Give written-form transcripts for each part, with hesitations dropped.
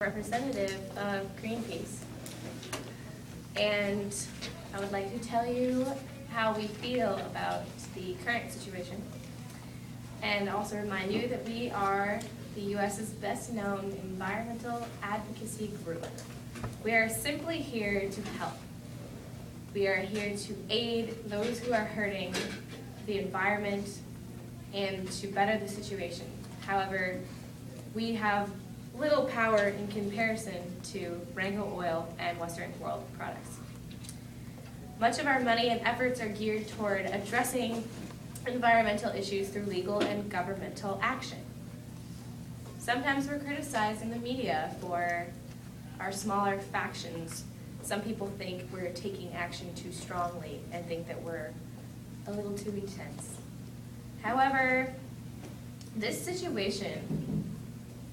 representative of Greenpeace, and I would like to tell you how we feel about the current situation, and also remind you that we are the U.S.'s best-known environmental advocacy group. We are simply here to help. We are here to aid those who are hurting the environment and to better the situation. However, we have little power in comparison to Renko Oil and Western World Products. Much of our money and efforts are geared toward addressing environmental issues through legal and governmental action. Sometimes we're criticized in the media for our smaller factions. Some people think we're taking action too strongly and think that we're a little too intense. However, this situation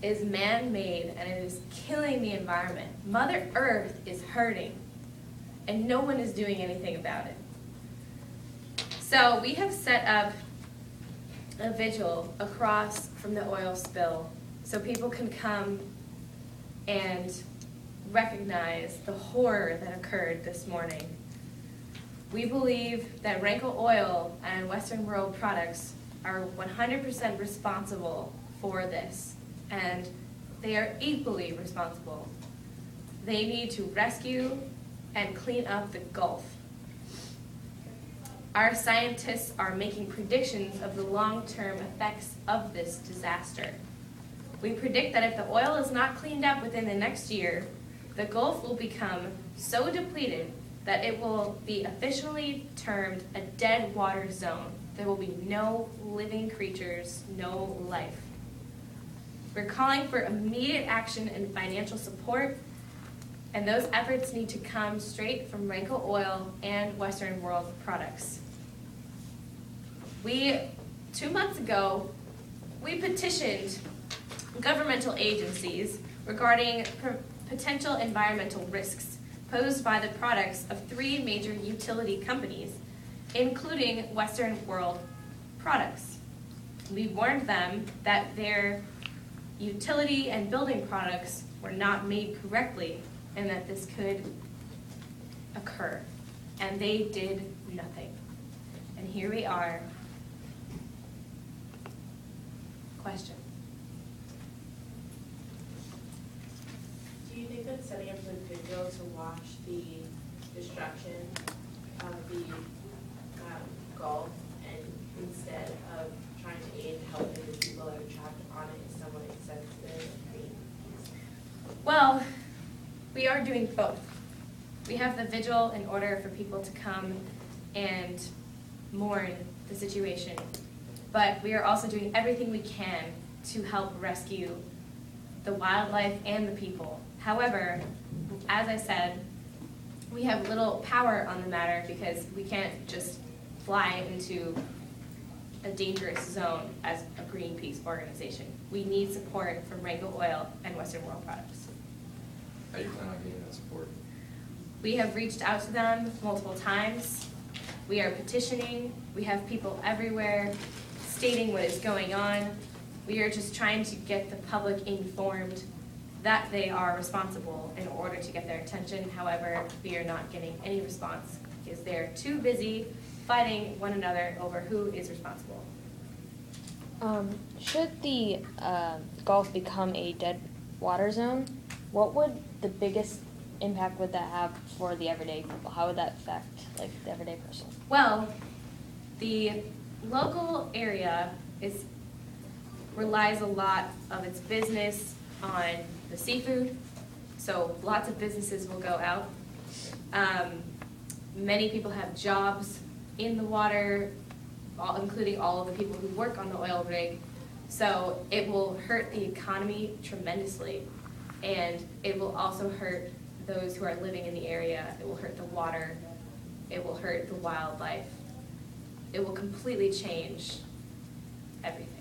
is man-made and it is killing the environment. Mother Earth is hurting and no one is doing anything about it. So we have set up a vigil across from the oil spill so people can come and recognize the horror that occurred this morning. We believe that Renko Oil and Western World Products are 100% responsible for this, and they are equally responsible. They need to rescue and clean up the Gulf. Our scientists are making predictions of the long-term effects of this disaster. We predict that if the oil is not cleaned up within the next year, the Gulf will become so depleted that it will be officially termed a dead water zone. There will be no living creatures, no life. We're calling for immediate action and financial support, and those efforts need to come straight from Renko Oil and Western World Products. 2 months ago, we petitioned governmental agencies regarding potential environmental risks posed by the products of 3 major utility companies, including Western World Products. We warned them that their utility and building products were not made correctly and that this could occur. And they did nothing. And here we are. Question. Do you think that setting up the vigil to watch the destruction of the Gulf and instead of trying to aid and helping the people that are trapped on it is somewhat insensitive? Well, we are doing both. We have the vigil in order for people to come and mourn the situation, but we are also doing everything we can to help rescue the wildlife and the people. However, as I said, we have little power on the matter because we can't just fly into a dangerous zone as a Greenpeace organization. We need support from Renko Oil and Western World Products. How do you plan on getting that support? We have reached out to them multiple times. We are petitioning. We have people everywhere stating what is going on. We are just trying to get the public informed that they are responsible in order to get their attention. However, we are not getting any response because they're too busy fighting one another over who is responsible. Should the Gulf become a dead water zone, what would the biggest impact would that have for the everyday people? How would that affect the everyday person? Well, the local area relies a lot of its business on the seafood, so lots of businesses will go out. Many people have jobs in the water, including all of the people who work on the oil rig, so it will hurt the economy tremendously, and it will also hurt those who are living in the area. It will hurt the water, it will hurt the wildlife. It will completely change everything.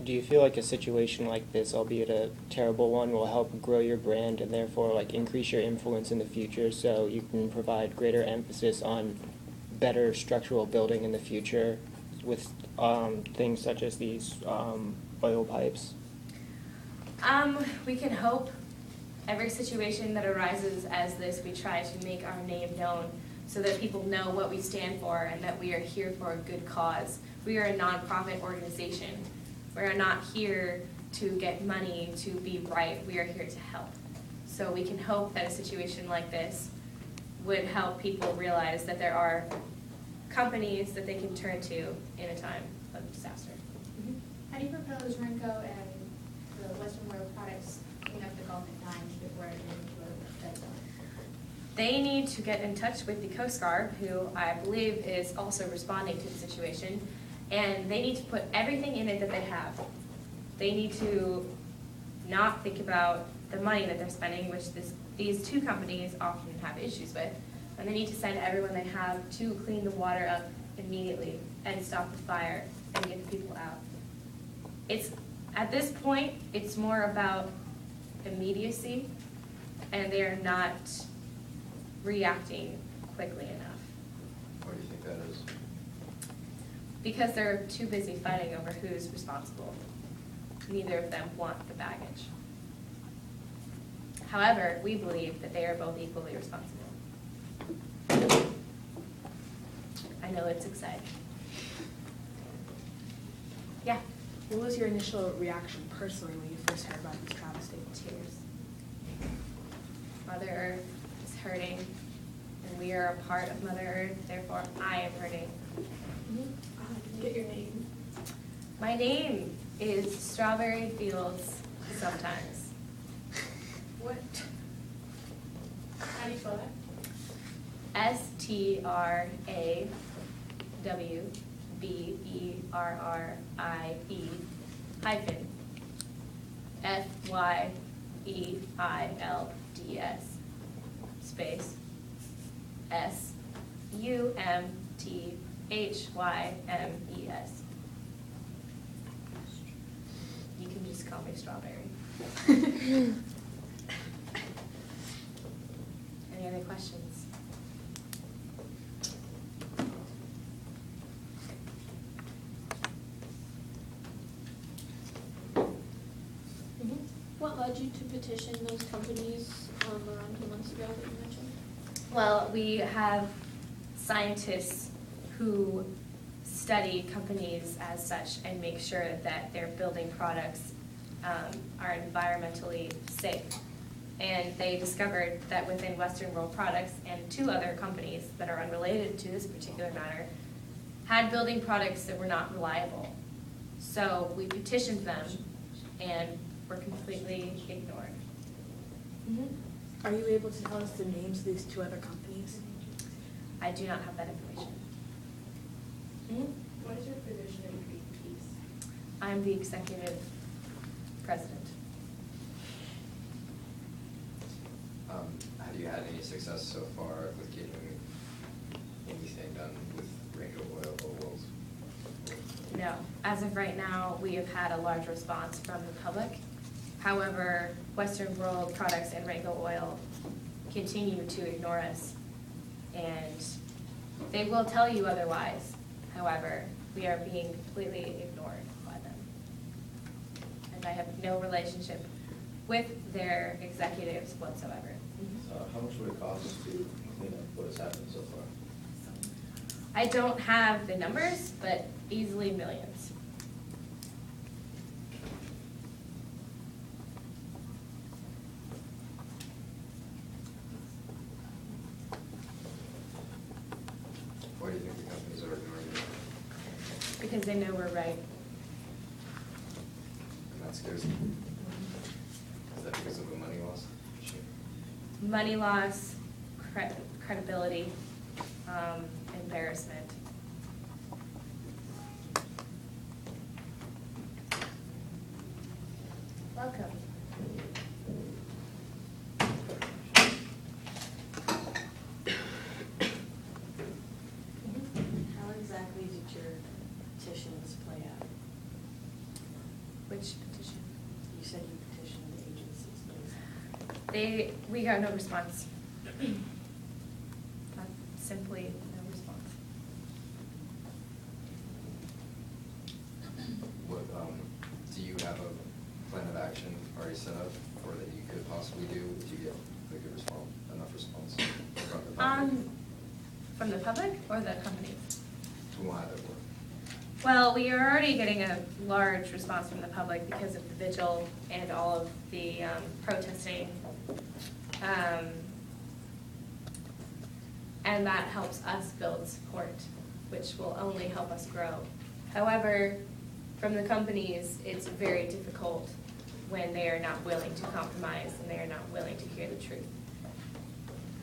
Do you feel like a situation like this, albeit a terrible one, will help grow your brand and therefore increase your influence in the future so you can provide greater emphasis on better structural building in the future with things such as these oil pipes? We can hope. Every situation that arises as this, we try to make our name known so that people know what we stand for and that we are here for a good cause. We are a nonprofit organization. We are not here to get money to be right. We are here to help. So we can hope that a situation like this would help people realize that there are companies that they can turn to in a time of disaster. How do you propose Renko and the Western World Products clean up the Gulf at times before it into a dead zone? They need to get in touch with the Coast Guard, who I believe is also responding to the situation, and they need to put everything in it that they have. They need to not think about the money that they're spending, which these two companies often have issues with, and they need to send everyone they have to clean the water up immediately and stop the fire and get the people out. At this point, it's more about immediacy, and they are not reacting quickly enough. Why do you think that is? Because they're too busy fighting over who's responsible. Neither of them want the baggage. However, we believe that they are both equally responsible. I know it's exciting. Yeah. What was your initial reaction personally when you first heard about this travesty? Tears. Mother Earth is hurting, and we are a part of Mother Earth, therefore I am hurting. Get your name. My name is Strawberry Fields sometimes. What? How do you spell that? STRAWBERRIE hyphen FYEILDS space SUMTHYMES. You can just call me Strawberry. Any other questions? What led you to petition those companies around 2 months ago that you mentioned? Well, we have scientists who study companies as such and make sure that their building products are environmentally safe. And they discovered that within Western World Products and 2 other companies that are unrelated to this particular matter had building products that were not reliable. So we petitioned them and were completely ignored. Are you able to tell us the names of these 2 other companies? I do not have that information. What is your position in Greenpeace? I'm the executive president. Have you had any success so far with getting anything done with Renko Oil or Wells? No. As of right now, we have had a large response from the public. However, Western World Products and Renko Oil continue to ignore us, and they will tell you otherwise. However, we are being completely ignored by them. And I have no relationship with their executives whatsoever. How much would it cost to clean up what has happened so far? I don't have the numbers, but easily millions. Why do you think the companies are ignoring you? Because they know we're right. And that scares them? Is that because of the money loss issue? Money loss, credibility, embarrassment. Welcome. How exactly did your petitions play out? Which petition? You said you petitioned the agencies, We got no response. Simply no response. What, do you have a plan of action already possibly do if you get a good response, enough response from the public? From the public or the companies? From either one. Well, we are already getting a large response from the public because of the vigil and all of the protesting. And that helps us build support, which will only help us grow. However, from the companies, it's very difficult when they are not willing to compromise and they are not willing to hear the truth.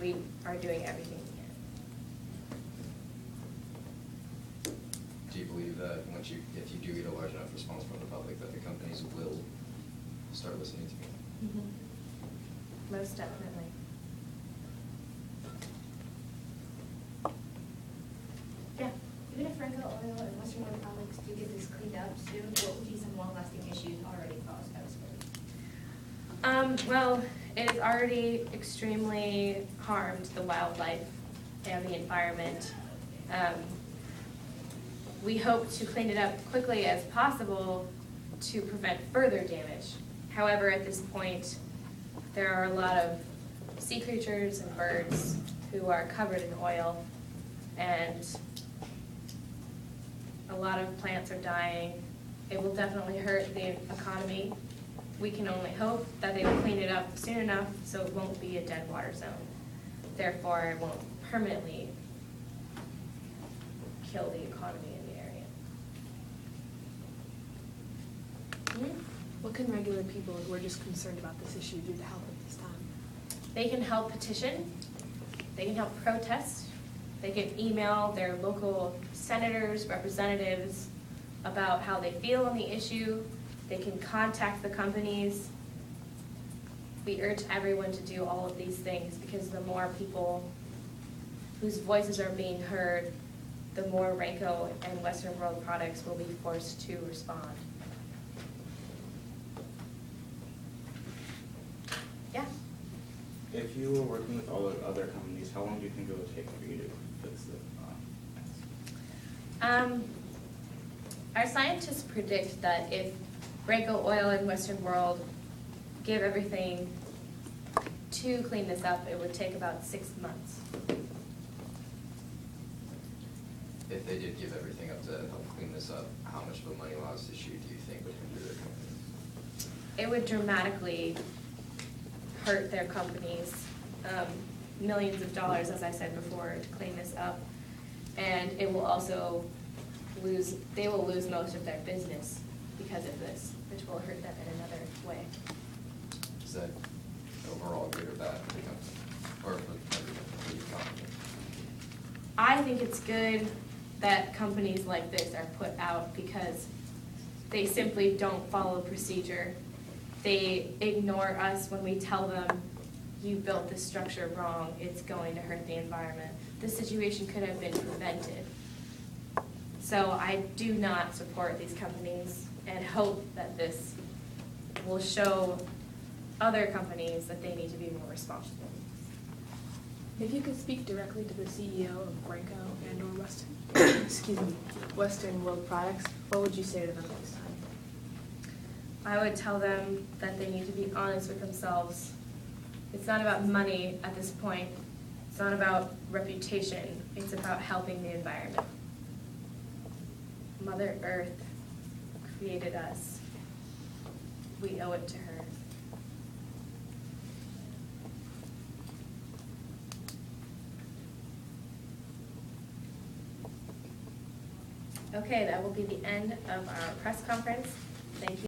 We are doing everything we can. Do you believe that if you do get a large enough response from the public, that the companies will start listening to you? Mm-hmm. Most definitely. Yeah. Even if Renko Oil and Western Oil Products do get this cleaned up soon, what would be some long-lasting issues already caused by this? Well, it has already extremely harmed the wildlife and the environment. We hope to clean it up quickly as possible to prevent further damage. However, at this point, there are a lot of sea creatures and birds who are covered in oil, and a lot of plants are dying. It will definitely hurt the economy. We can only hope that they will clean it up soon enough so it won't be a dead water zone. Therefore, it won't permanently kill the economy in the area. What can regular people who are just concerned about this issue do to help at this time? They can help petition, they can help protest, they can email their local senators, representatives about how they feel on the issue. They can contact the companies. We urge everyone to do all of these things because the more people whose voices are being heard, the more Renko and Western World Products will be forced to respond. Yeah? If you were working with all the other companies, how long do you think it would take for you to fix the mess? Our scientists predict that if Renko Oil and Western World give everything to clean this up, it would take about 6 months. If they did give everything up to help clean this up, how much of a money loss issue do you think would hinder their company? It would dramatically hurt their companies, millions of dollars, as I said before, to clean this up. And it will also they will lose most of their business because of this, which will hurt them in another way. Is that overall good or bad for the company, or for the economy? I think it's good that companies like this are put out because they simply don't follow procedure. They ignore us when we tell them, you built this structure wrong, it's going to hurt the environment. This situation could have been prevented. So I do not support these companies and hope that this will show other companies that they need to be more responsible. If you could speak directly to the CEO of Renko and or Western, excuse me, Western World Products, what would you say to them next time? I would tell them that they need to be honest with themselves. It's not about money at this point. It's not about reputation. It's about helping the environment. Mother Earth created us. We owe it to her. Okay, that will be the end of our press conference. Thank you.